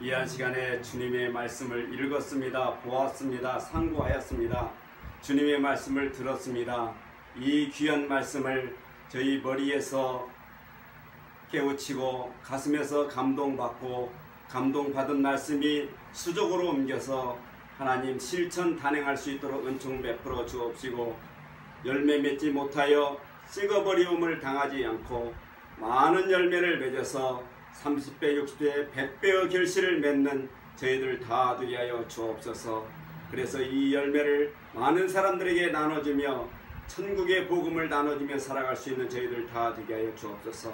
귀한 시간에 주님의 말씀을 읽었습니다. 보았습니다. 상고하였습니다. 주님의 말씀을 들었습니다. 이 귀한 말씀을 저희 머리에서 깨우치고 가슴에서 감동받고 감동받은 말씀이 수족으로 옮겨서 하나님 실천 단행할 수 있도록 은총 베풀어 주옵시고 열매 맺지 못하여 썩어버리움을 당하지 않고 많은 열매를 맺어서 30배, 60배, 100배의 결실을 맺는 저희들 다 되게 하여 주옵소서. 그래서 이 열매를 많은 사람들에게 나눠주며 천국의 복음을 나눠주며 살아갈 수 있는 저희들 다 되게 하여 주옵소서.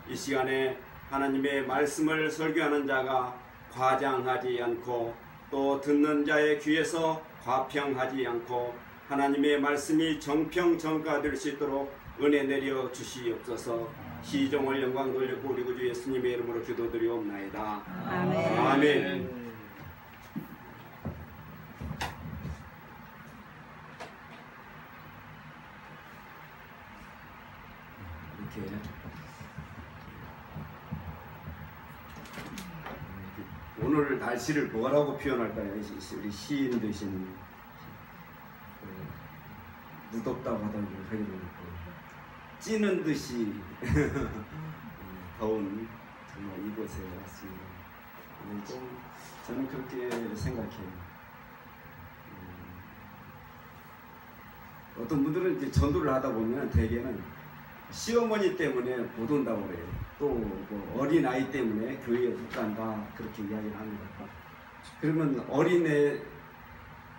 이 시간에 하나님의 말씀을 설교하는 자가 과장하지 않고 또 듣는 자의 귀에서 과평하지 않고 하나님의 말씀이 정평정가될 수 있도록 은혜 내려 주시옵소서. 시종을 영광 돌리고 우리 구주 예수님의 이름으로 기도드리옵나이다. 아멘. 아멘. 이렇게 오늘 날씨를 뭐라고 표현할까요? 우리 시인 되신 무덥다고 하던 하기도 그렇고 찌는 듯이 더운 정말 이곳에 왔습니다. 좀 저는 그렇게 생각해요. 어떤 분들은 이제 전도를 하다 보면 대개는 시어머니 때문에 못 온다고 그래요. 또 뭐 어린 아이 때문에 교회에 못 간다 그렇게 이야기를 합니다. 그러면 어린애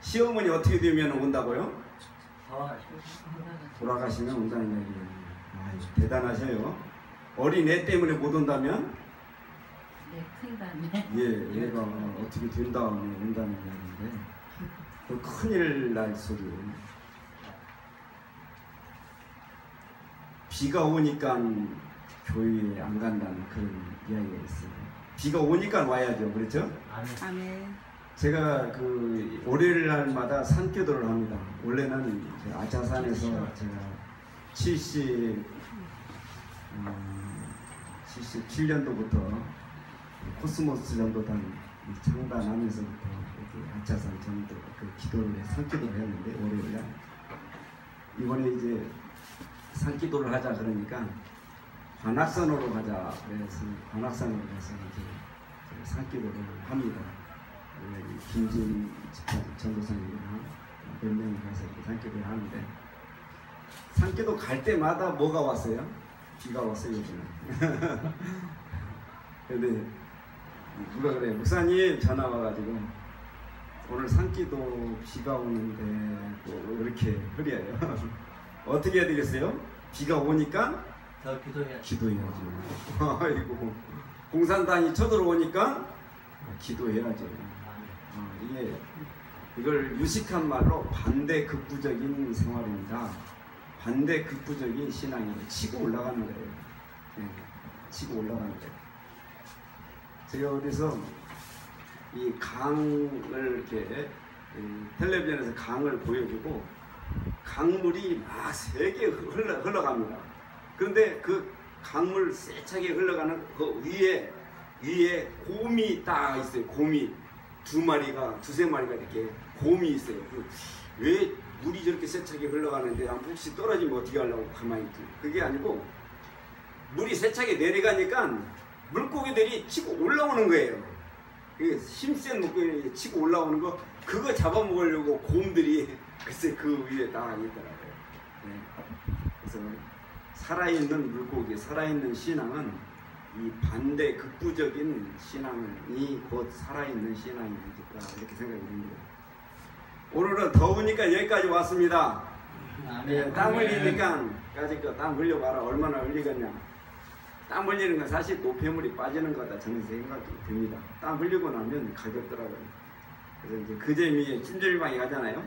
시어머니 어떻게 되면 온다고요? 돌아가시면 온다는 이야기예요. 대단하셔요. 어린애 때문에 못 온다면? 네, 큰다네. 예, 얘가 어떻게 된 다음에 온다는 이야기인데 그 큰일 날 소리예요. 비가 오니까 교회에 안 간다는 그런 이야기가 있어요. 비가 오니까 와야죠. 그렇죠? 아멘. 제가 그 월요일 날마다 산기도를 합니다. 원래는 아차산에서 제가 77년도부터 코스모스 전도단 창단하면서부터 아차산 전도 그 기도를 산기도를 했는데 월요일 날 이번에 이제 산기도를 하자 그러니까 관악산으로 가자 그래서 관악산으로 가서 이제 산기도를 합니다. 김진 전도사님이랑 몇 명이 가서 산기도를 하는데 산기도 갈 때마다 뭐가 왔어요? 비가 왔어요. 요즘은. 근데 누가 그래요? 목사님 전화 와가지고 오늘 산기도 비가 오는데 뭐 이렇게 흐려요. 어떻게 해야 되겠어요? 비가 오니까 더 기도해야죠. 아이고 공산당이 쳐들어오니까 기도해야죠. 이걸 유식한 말로 반대극부적인 생활입니다. 반대극부적인 신앙이 치고 올라가는 거예요. 네, 치고 올라가는 거예요. 제가 어디서 이 강을 이렇게 텔레비전에서 강을 보여주고 강물이 막 세게 흘러갑니다. 그런데 그 강물 세차게 흘러가는 그 위에 곰이 딱 있어요. 곰이 두세 마리가 이렇게 곰이 있어요. 왜 물이 저렇게 세차게 흘러가는데 혹시 떨어지면 어떻게 하려고 가만히 있지? 그게 아니고 물이 세차게 내려가니까 물고기들이 치고 올라오는 거예요. 힘센 물고기들이 치고 올라오는 거 그거 잡아먹으려고 곰들이 글쎄 그 위에 딱 있더라고요. 네. 그래서 살아있는 물고기, 살아있는 신앙은 이 반대 극부적인 신앙이 곧 살아있는 신앙이니까 이렇게 생각이 듭니다. 오늘은 더우니까 여기까지 왔습니다. 네, 땀 흘리니까 까짓 땀 흘려봐라. 얼마나 흘리겠냐. 땀 흘리는 건 사실 노폐물이 빠지는 거다 저는 생각이 듭니다. 땀 흘리고 나면 가볍더라고요. 그래서 이제 그 재미에 찜질방에 가잖아요.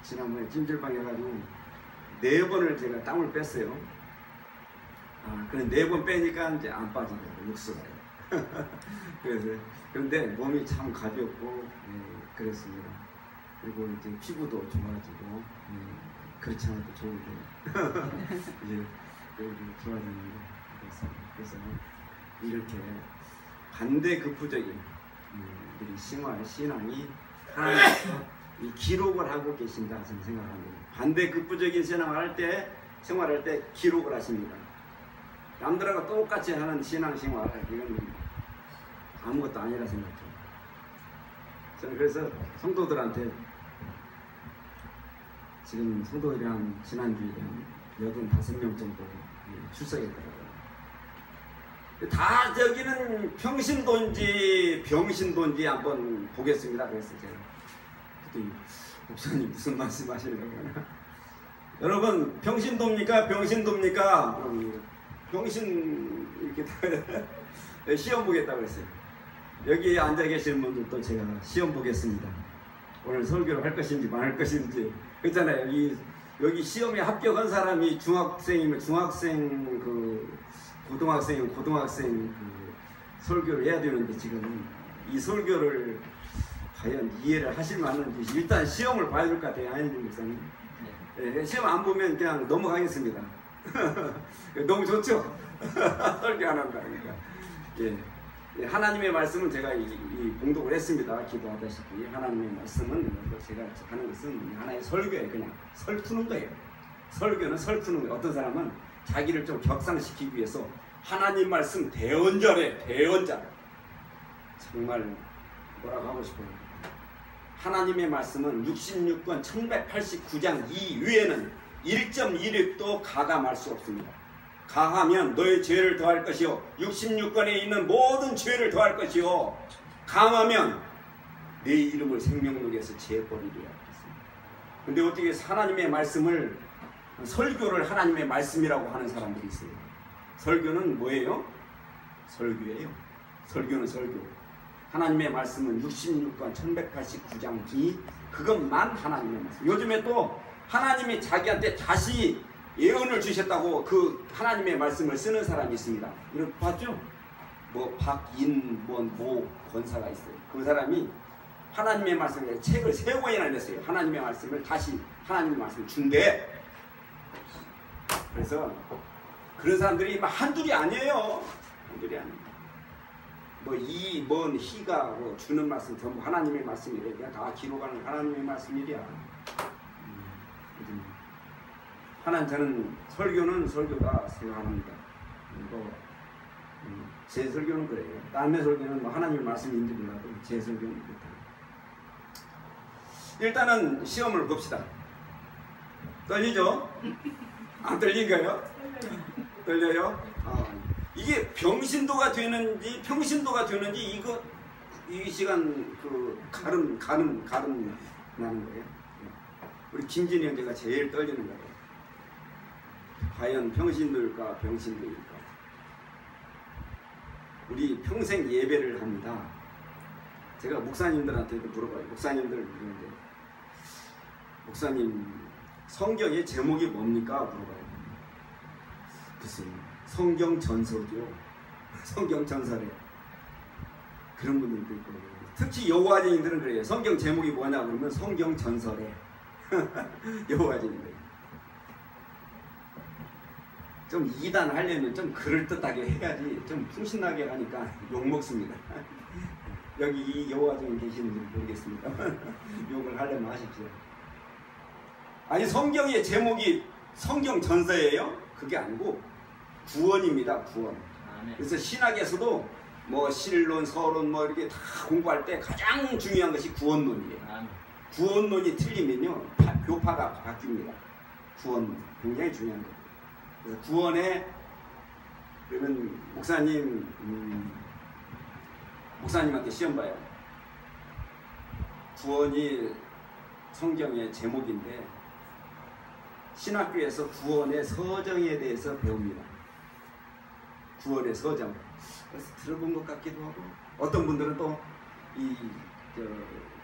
지난번에 찜질방에 가지고 4번을 제가 땀을 뺐어요. 그런데 4번 빼니까 이제 안 빠지더라고요. 육수가요. 그런데 몸이 참 가볍고 그랬습니다. 그리고 이제 피부도 좋아지고 그렇지 않아도 좋은데 이제 좋아지는데 그래서 이렇게 반대급부적인 우리 신앙이 하나님께서 이 기록을 하고 계신다 저는 생각합니다. 반대급부적인 생활할 때 기록을 하십니다. 남들하고 똑같이 하는 신앙생활 이건 아무것도 아니라 생각해요. 저는 그래서 성도들한테 지금 성도들이 한 지난주에 한 85명 정도 출석했더라고요. 다 저기는 병신도인지 한번 보겠습니다. 그래서 제가 그랬더니 목사님 무슨 말씀 하시려고 하나? 여러분 병신도입니까? 병신 이렇게 시험 보겠다고 했어요. 여기 앉아 계시는 분들도 제가 시험 보겠습니다. 오늘 설교를 할 것인지 말 것인지 그렇잖아요. 여기 시험에 합격한 사람이 중학생이면 중학생 고등학생이면 고등학생 설교를 해야 되는데 지금 이 설교를 과연 이해를 하실 만한지 일단 시험을 봐야 될 것 같아요. 아니죠 목사님? 네, 시험 안 보면 그냥 넘어가겠습니다. 너무 좋죠? 설교 안 한다 그러니까. 예, 하나님의 말씀은 제가 공독을 했습니다. 기도하다시피 하나님의 말씀은 제가 하는 것은 하나의 설교예요. 그냥 설푸는 거예요. 설교는 설푸는 거예요. 어떤 사람은 자기를 좀 격상시키기 위해서 하나님 말씀 대언자래. 정말 뭐라고 하고 싶어요. 하나님의 말씀은 66권 1189장 이외에는 1.1획도 가감할 수 없습니다. 가하면 너의 죄를 더할 것이요 66권에 있는 모든 죄를 더할 것이요 감하면 내 이름을 생명록에서 제버리리라 했습니다. 근데 어떻게 하나님의 말씀을 설교를 하나님의 말씀이라고 하는 사람들이 있어요. 설교는 뭐예요? 설교예요. 설교는 설교. 하나님의 말씀은 66권 1189장 기 그것만 하나님의 말씀. 요즘에 또 하나님이 자기한테 다시 예언을 주셨다고 그 하나님의 말씀을 쓰는 사람이 있습니다. 이거 봤죠? 뭐 모 권사가 있어요. 그 사람이 하나님의 말씀을 책을 3권이나 냈어요. 하나님의 말씀을 다시 하나님의 말씀을 준대. 그래서 그런 사람들이 막 한둘이 아니에요. 한둘이 아닙니다. 뭔 희가 주는 말씀 전부 하나님의 말씀이래. 그냥 다 기록하는 하나님의 말씀이랴. 저는 설교는 설교다 생각합니다. 제 설교는 그래요. 남의 설교는 뭐 하나님의 말씀인지 몰라도 제 설교는 그렇다. 일단은 시험을 봅시다. 떨리죠? 안 떨린가요? 떨려요? 이게 병신도가 되는지 평신도가 되는지 이 시간 가름 나는 거예요. 우리 김진희 형제가 제일 떨리는 거예요. 과연 평신도일까 병신도일까? 우리 평생 예배를 합니다. 제가 목사님들한테도 물어봐요. 목사님들 물었는데 목사님 성경의 제목이 뭡니까? 물어봐요. 무슨 성경 전서죠. 성경 전설에 그런 분들도 있고 특히 여호와쟁이들은 그래요. 성경 제목이 뭐냐 그러면 성경 전설에 여호와쟁이들 좀 이단 하려면 좀 그럴듯하게 해야지 좀 풍신나게 하니까 욕먹습니다. 여기 이 여호와쟁이 계시는지 모르겠습니다. 욕을 하려면 하십시오. 아니 성경의 제목이 성경 전서예요? 그게 아니고 구원입니다. 구원. 그래서 신학에서도 뭐 신론, 서론 뭐 이렇게 다 공부할 때 가장 중요한 것이 구원론이에요. 구원론이 틀리면요 교파가 바뀝니다. 구원론 굉장히 중요한 거예요. 그래서 구원에 그러면 목사님한테 시험 봐요. 구원이 성경의 제목인데 신학교에서 구원의 서정에 대해서 배웁니다. 구원의 서정. 그래서 들어본 것 같기도 하고 어떤 분들은 또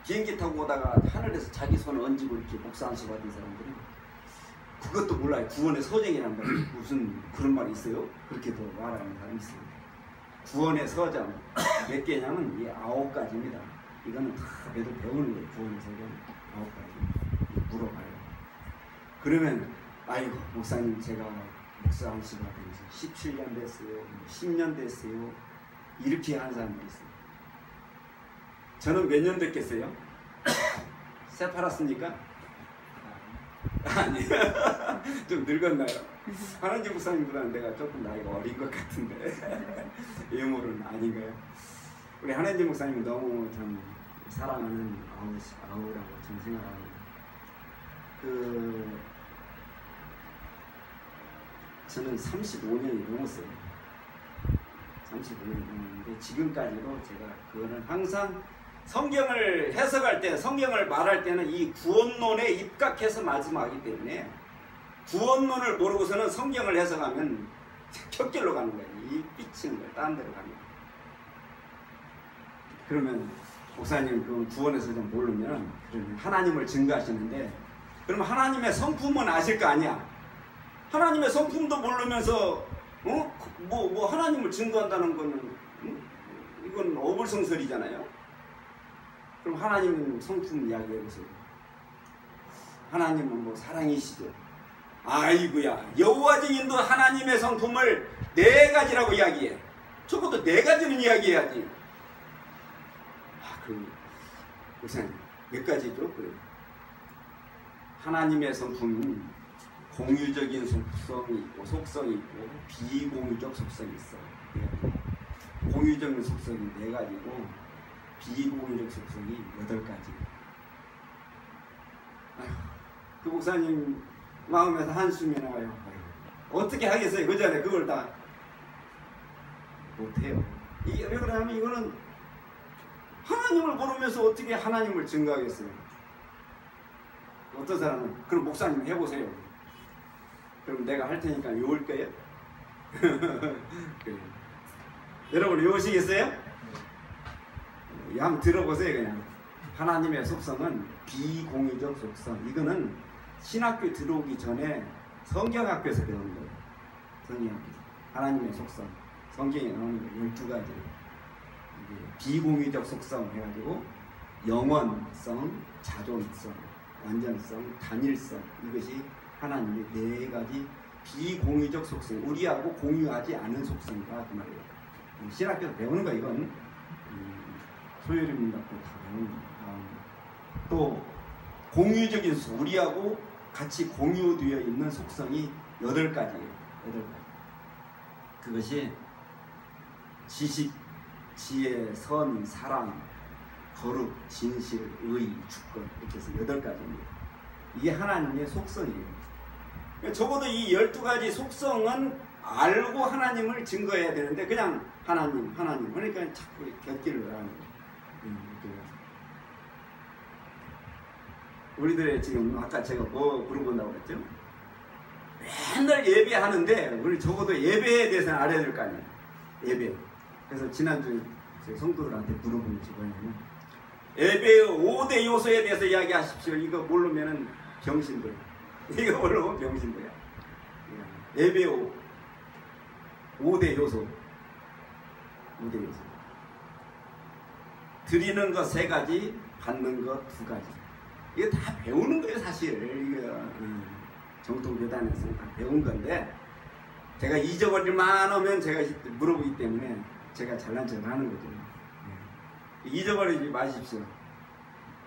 비행기 타고 오다가 하늘에서 자기 손을 얹고 이렇게 목사 안수 받은 사람들은 그것도 몰라요. 구원의 서정이란 말이 무슨 그런 말이 있어요? 그렇게도 말하는 사람이 있어요. 구원의 서정 몇 개냐면 이게 9가지입니다. 이거는 다 매도 배우는 거예요. 구원의 서정 9가지 물어봐요. 그러면 아이고 목사님 제가 목사 안수 받은 지 17년 됐어요. 10년 됐어요. 이렇게 하는 사람들이 있어요. 저는 몇 년 됐겠어요? 새 팔았습니까? 아니, 좀 늙었나요? 하나님 목사님보다는 내가 조금 나이가 어린 것 같은데 외모는 아닌가요? 우리 하나님 목사님은 너무 참 사랑하는 아우라고 저는 생각합니다. 저는 35년이 넘었어요. 35년이 넘었는데 지금까지도 제가 그거는 항상 성경을 해석할 때, 성경을 말할 때는 이 구원론에 입각해서 말씀하기 때문에 구원론을 모르고서는 성경을 해석하면 격결로 가는 거예요. 이 삐치는 거예요. 딴 데로 가는 거예요. 그러면 목사님 그 구원에서 좀 모르면 그러면 하나님을 증거하시는데 그러면 하나님의 성품은 아실 거 아니야. 하나님의 성품도 모르면서 뭐 하나님을 증거한다는 거는 이건 어불성설이잖아요. 그럼 하나님 성품 이야기해 보세요. 하나님은 뭐 사랑이시죠. 아이고야, 여호와 증인도 하나님의 성품을 4가지라고 이야기해. 적어도 4가지는 이야기해야지. 목사님 몇 가지죠? 하나님의 성품은 공유적인 속성이 있고 비공유적 속성이 있어. 공유적인 속성이 4가지고 비공유적 속성이 8가지. 그 목사님 마음에서 한숨이 나와요. 어떻게 하겠어요? 그 전에 그걸 다 못해요. 이게 왜 그러냐면 이거는 하나님을 모르면서 어떻게 하나님을 증거하겠어요? 어떤 사람은 그럼 목사님 해보세요. 그럼 내가 할 테니까 외울 거예요? 그래. 여러분 외우시겠어요? 한번 들어보세요. 그냥 하나님의 속성은 비공유적 속성. 이거는 신학교 들어오기 전에 성경학교에서 배우는 거예요. 성경학교에서 하나님의 속성, 성경에 나오는 거 12가지. 비공유적 속성 해가지고 영원성, 자존성, 완전성, 단일성, 이것이 하나님의 4가지 비공유적 속성, 우리하고 공유하지 않은 속성이다 그 말이에요. 신학교에서 배우는 거 이건 소요리문 갖고 다 배우는 거예요. 또 공유적인 수, 우리하고 같이 공유되어 있는 속성이 8가지예요. 8가지. 그것이 지식, 지혜, 선, 사랑, 거룩, 진실, 의, 주권 이렇게 해서 8가지입니다. 이게 하나님의 속성이에요. 적어도 이 12가지 속성은 알고 하나님을 증거해야 되는데 그냥 하나님 그러니까 자꾸 곁길을 가는 거예요. 우리들의 지금 아까 제가 뭐 물어본다고 그랬죠? 맨날 예배하는데 우리 적어도 예배에 대해서는 알아야 될 거 아니에요. 예배. 그래서 지난주에 제 성도들한테 물어본 것이 뭐냐면 예배의 5대 요소에 대해서 이야기하십시오. 이거 모르면은 병신들. 이거 모르면 병신들이야. 예배의 5대 요소. 5대 요소. 드리는 거 3가지, 받는 거 2가지. 이거 다 배우는 거예요, 사실. 이거 정통교단에서 다 배운 건데 제가 잊어버릴 만하면 제가 물어보기 때문에 제가 잘난 척을 하는 거죠. 잊어버리지 마십시오.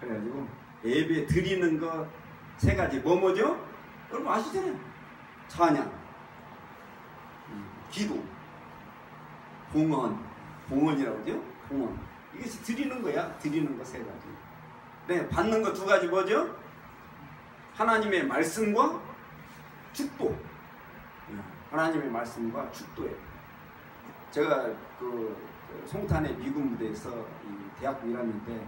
그래가지고 예배 드리는 거 3가지 뭐죠? 여러분 아시잖아요. 찬양, 기도, 봉헌이라고 하죠? 봉헌. 이것이 드리는 거야. 드리는 거 3가지. 네, 받는 거 2가지 뭐죠? 하나님의 말씀과 축복. 하나님의 말씀과 축도예요. 제가 그 송탄의 미군 부대에서 이 대학교 1학년 때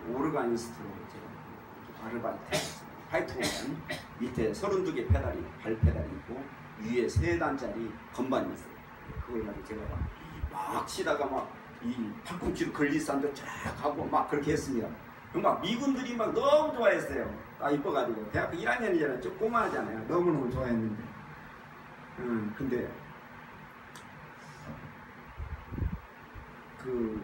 오르가니스트로 제가 아르바이트 했어요. 파이트오건 밑에 32개 페달이 발 페달이 있고 위에 3단짜리 건반이 있어요. 그걸 가지고 제가 막 치다가 막 이 팔꿈치로 걸리산도 쫙 하고 막 그렇게 했습니다. 막 미군들이 막 너무 좋아했어요. 아 이뻐가지고 대학교 1학년이잖아요. 좀 꼬마하잖아요. 너무너무 좋아했는데 근데 그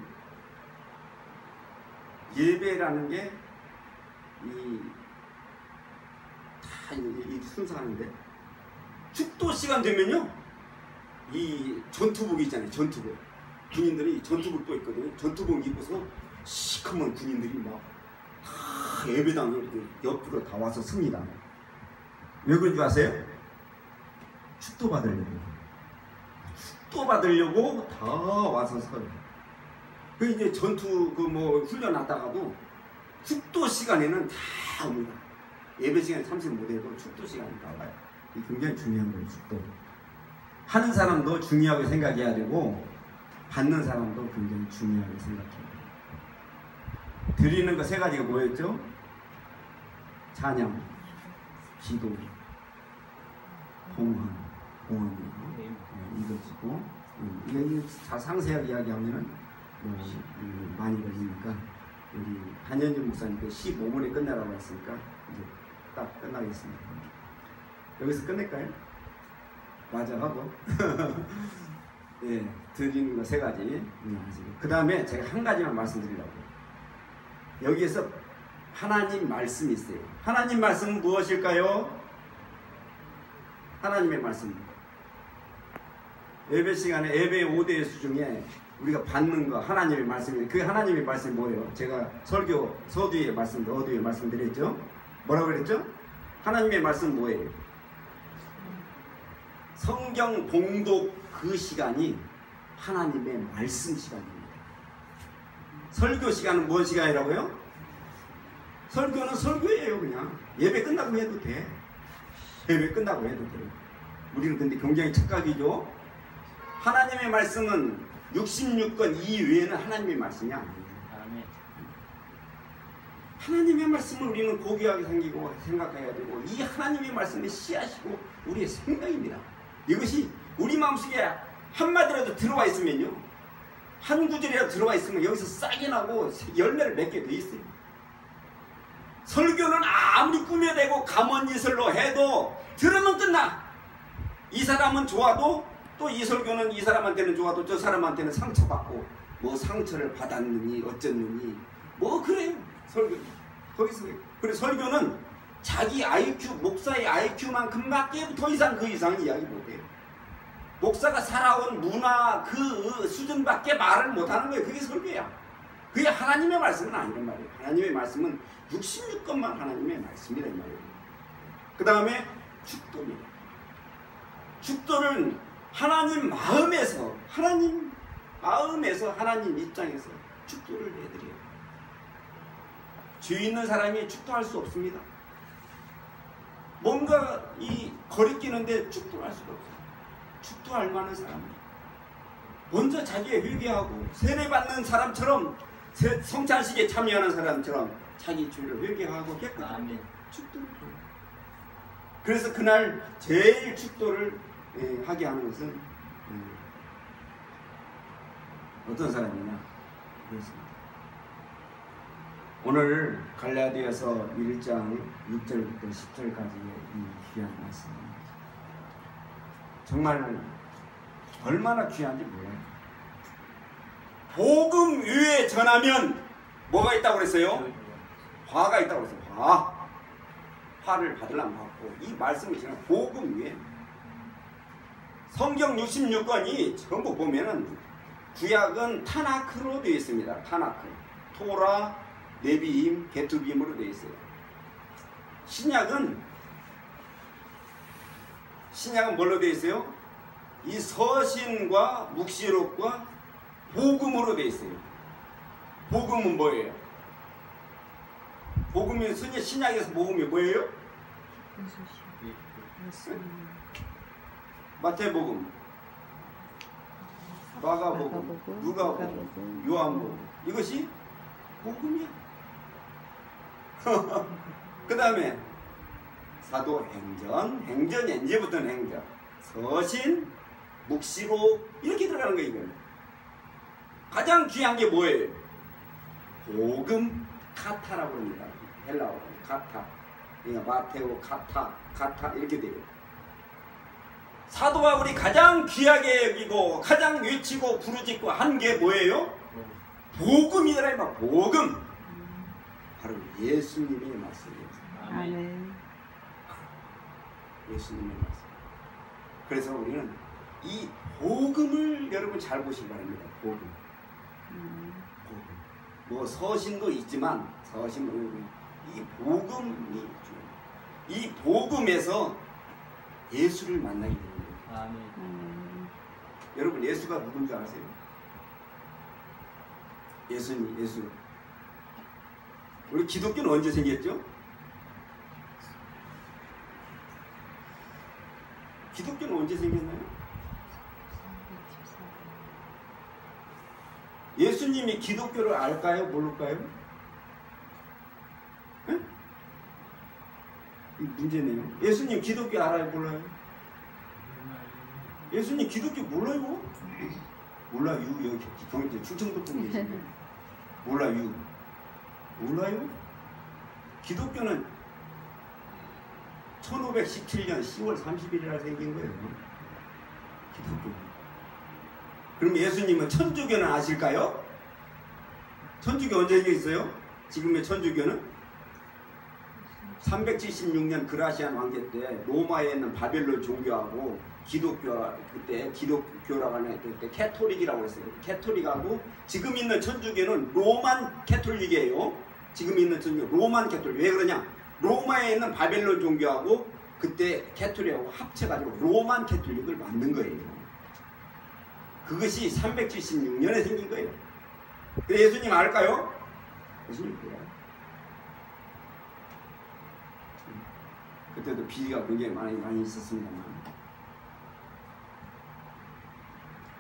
예배라는 게 이 순서하는데 축도 시간 되면요 이 전투복 있잖아요. 전투복 군인들이 전투복도 있거든요. 전투복 입고서 시커먼 군인들이 막 예배당에 이렇게 옆으로 다 와서 섭니다. 왜 그런 줄 아세요? 축도 받으려고. 축도 받으려고 다 와서 서요. 그 이제 전투 그 뭐 훈련 왔다가도 축도 시간에는 다 옵니다. 예배 시간에 참석 못해도 축도 시간에 나와요. 이게 굉장히 중요한 거예요. 축도. 하는 사람도 중요하게 생각해야 되고 받는 사람도 굉장히 중요하게 생각해야 돼요. 드리는 거 세 가지가 뭐였죠? 찬양, 기도, 봉헌이에요. 네, 이것이고 이게 다 상세하게 이야기하면은 많이 걸리니까 우리 한현준 목사님께 15분에 끝내라고 했으니까 이제 딱 끝나겠습니다. 여기서 끝낼까요? 맞아 하고 예, 드리는 거 세 가지. 그 다음에 제가 한 가지만 말씀드리려고. 여기에서 하나님 말씀이 있어요. 하나님 말씀은 무엇일까요? 하나님의 말씀. 예배 시간에 예배 5대 수 중에 우리가 받는 거 하나님의 말씀이에요. 그 하나님의 말씀이 뭐예요? 제가 설교 서두에 어두에 말씀드렸죠? 뭐라고 그랬죠? 하나님의 말씀은 뭐예요? 성경 봉독 그 시간이 하나님의 말씀 시간입니다. 설교 시간은 무슨 시간이라고요? 설교는 설교예요. 그냥 예배 끝나고 해도 돼. 예배 끝나고 해도 돼. 우리는 근데 굉장히 착각이죠. 하나님의 말씀은 66권 이외에는 하나님의 말씀이 아니에요. 하나님의 말씀을 우리는 고귀하게 생각해야 되고 이 하나님의 말씀의 씨앗이고 우리의 생명입니다. 이것이 우리 마음속에 한마디라도 들어와 있으면요, 한 구절이라도 들어와 있으면 여기서 싹이 나고 열매를 맺게 돼 있어요. 설교는 아무리 꾸며대고 감언이설로 해도 들으면 끝나. 이 사람은 좋아도 또 이 설교는 이 사람한테는 좋아도 저 사람한테는 상처받고 뭐 상처를 받았느니 어쩌느니 뭐 그래요. 설교 거기서 그래 설교는 자기 IQ 목사의 IQ만큼밖에 더 이상 그 이상 이야기 못해요. 목사가 살아온 문화 그 수준밖에 말을 못하는 거예요. 그게 설교야. 그게 하나님의 말씀은 아니란 말이에요. 하나님의 말씀은 66권만 하나님의 말씀이란 말이에요. 그 다음에 축도입니다. 축도는 하나님 마음에서 하나님 입장에서 축도를 해드려요. 죄 있는 사람이 축도할 수 없습니다. 뭔가 이 거리끼는데 축도할 수가 없어요. 축도할 만한 사람 먼저 자기의 회개하고 세례받는 사람처럼 성찬식에 참여하는 사람처럼 자기 죄를 회개하고 깨끗하게 축도를 해요. 그래서 그날 제일 축도를 하게 하는 것은 어떤 사람이냐 그렇습니다. 오늘 갈라디아서 1장 6절부터 10절까지의 이 귀한 말씀입니다. 정말 얼마나 귀한지 몰라요. 복음 위에 전하면 뭐가 있다고 그랬어요? 화가 있다고 그랬어요. 화를 받으려면 받고 이 말씀을 지금 복음 위에 성경 66권이 전부 보면은 구약은 타나크로 되어 있습니다. 타나크, 토라, 네비임, 게투빔으로 되어 있어요. 신약은 뭘로 되어 있어요? 이 서신과 묵시록과 복음으로 되어 있어요. 복음은 뭐예요? 복음이 신약에서 복음이 뭐예요? 마태복음, 마가복음, 누가복음, 요한복음 이것이 복음이야. 그 다음에 사도행전, 이제부터는 행전, 서신, 묵시록 이렇게 들어가는 거예요. 이거는 가장 귀한 게 뭐예요? 복음 카타라고 합니다. 헬라어로 카타. 그러니까 마테오 카타 이렇게 돼요. 사도 바울이 가장 귀하게 여기고 가장 외치고 부르짖고 한 게 뭐예요? 복음이더라. 복음. 바로 예수님의 말씀이에요. 아멘. 예수님의 말씀. 그래서 우리는 이 복음을 여러분 잘 보시기 바랍니다. 복음. 복음. 뭐 서신도 있지만 이 복음이 중요해요. 이 복음에서 예수를 만나게 되는 거예요. 아멘. 여러분 예수가 누군지 아세요? 예수. 우리 기독교는 언제 생겼죠? 기독교는 언제 생겼나요? 예수님이 기독교를 알까요? 모를까요? 네? 이 문제네요. 예수님 기독교 알아요? 몰라요? 예수님 기독교 몰라요? 몰라요. 여기 경제 충청도 분 계시네. 몰라요. 기독교는 1517년 10월 30일 날 생긴 거예요. 기독교. 그럼 예수님은 천주교는 아실까요? 천주교 언제 생겼어요? 지금의 천주교는 376년 그라시안 왕제 때 로마에 있는 바벨론 종교하고 그때 기독교라고 하는 그때 캐토릭이라고 했어요. 캐토릭하고 지금 있는 천주교는 로만 캐톨릭이에요. 지금 있는 천주교 로만 캐톨릭. 왜 그러냐? 로마에 있는 바벨론 종교하고 그때 캐톨릭하고 합쳐가지고 로만 캐톨릭을 만든 거예요. 그것이 376년에 생긴 거예요. 근데 예수님 알까요? 예수님 몰라요. 그때도 비리가 굉장히 많이 있었습니다만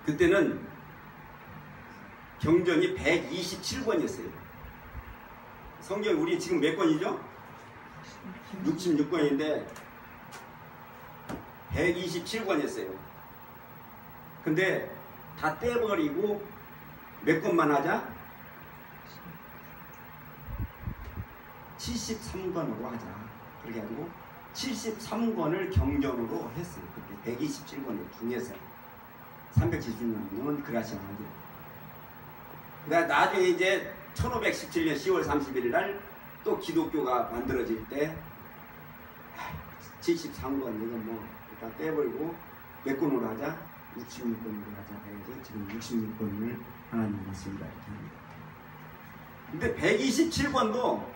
그때는 경전이 127권이었어요. 성경 우리 지금 몇 권이죠? 66권인데 127권이었어요. 근데 다 떼버리고 몇 권만 하자? 73권으로 하자. 그렇게 하고 73권을 경전으로 했어요. 그때 127권 중에서 376년은 그라시안 왕제. 그다음 나중에 이제 1517년 10월 31일 날 또 기독교가 만들어질 때 73권 이거 뭐 다 떼버리고 몇 권으로 하자? 66권으로 하자 해서 지금 66권을 하나님 말씀이다 이렇게 합니다. 근데 127권도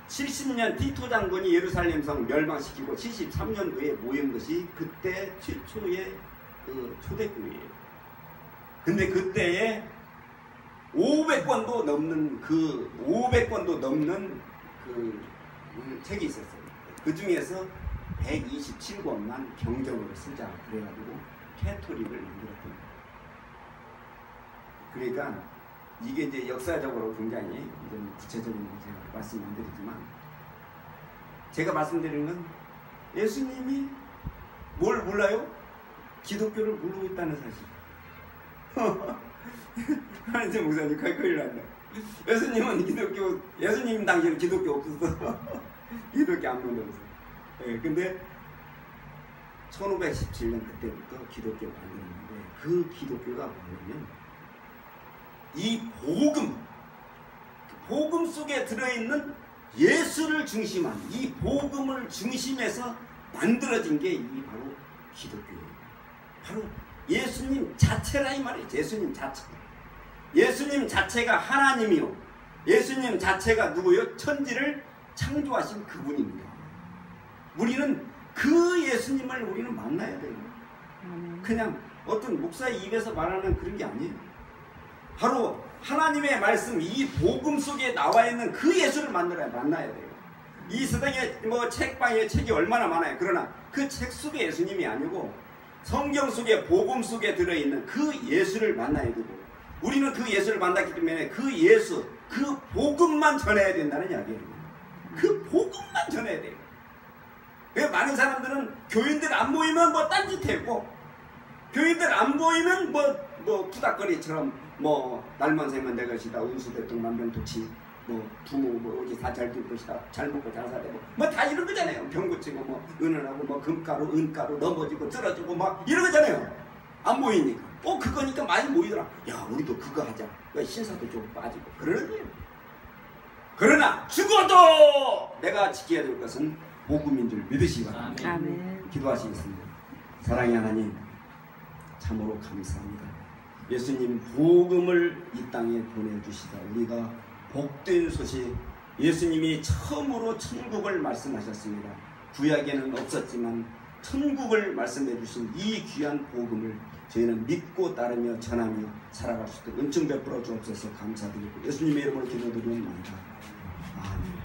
70년 티토 장군이 예루살렘 성 멸망시키고 73년도에 모인 것이 그때 최초의 그 초대교회예요. 근데 그때에 500권도 넘는 그 책이 있었어요. 그 중에서 127권만 경전으로 쓰자 그래가지고 캐토릭을 만들었던 거예요. 그러니까 이게 이제 역사적으로 굉장히 이제 구체적인 제가 말씀 안 드리지만 제가 말씀드리는 건 예수님이 뭘 몰라요? 기독교를 모르고 있다는 사실. 하나님 목사님 큰일 났네. 예수님 당시에는 기독교 없었어. 기독교 안 만들었어. 예, 근데 1517년 그때부터 기독교를 만들었는데 그 기독교가 뭐냐면 이 복음 속에 들어있는 예수를 중심한 이 복음을 중심해서 만들어진 게 이 바로 기독교예요. 바로 예수님 자체라 이 말이에요. 예수님 자체. 예수님 자체가 하나님이요. 예수님 자체가 누구요? 천지를 창조하신 그분입니다. 우리는 그 예수님을 우리는 만나야 돼요. 그냥 어떤 목사의 입에서 말하는 그런 게 아니에요. 바로 하나님의 말씀, 이 복음 속에 나와 있는 그 예수를 만나야 돼요. 이 세상에 뭐 책방에 책이 얼마나 많아요. 그러나 그 책 속의 예수님이 아니고 성경 속에 복음 속에 들어있는 그 예수를 만나야 되고 우리는 그 예수를 만났기 때문에 그 예수, 그 복음만 전해야 된다는 이야기예요. 그 복음만 전해야 돼요. 왜 많은 사람들은 교인들 안 모이면 뭐 딴짓했고 교인들 안 모이면 뭐 투닥거리처럼 뭐 날만 새면 내 것이다 운수대통 만병통치 뭐 부모 뭐 어디 다 잘 될 것이다 잘 먹고 잘 살고 뭐 다 이런 거잖아요. 병 고치고 뭐 은은하고 뭐 금가루 은가루 넘어지고 쓰러지고 막 이런 거잖아요. 안 모이니까 그거니까 많이 모이더라. 야 우리도 그거 하자. 신사도 좀 빠지고 그러는 거예요. 그러나 죽어도 내가 지켜야 될 것은 복음인 줄 믿으시기 바랍니다. 아멘. 기도하시겠습니다. 사랑의 하나님, 참으로 감사합니다. 예수님 복음을 이 땅에 보내주시다 우리가 복된 소식, 예수님이 처음으로 천국을 말씀하셨습니다. 구약에는 없었지만 천국을 말씀해 주신 이 귀한 복음을 저희는 믿고 따르며 전하며 살아갈 수 있도록 은총 베풀어 주옵소서. 감사드리고 예수님의 이름으로 기도드리옵나이다. 아멘.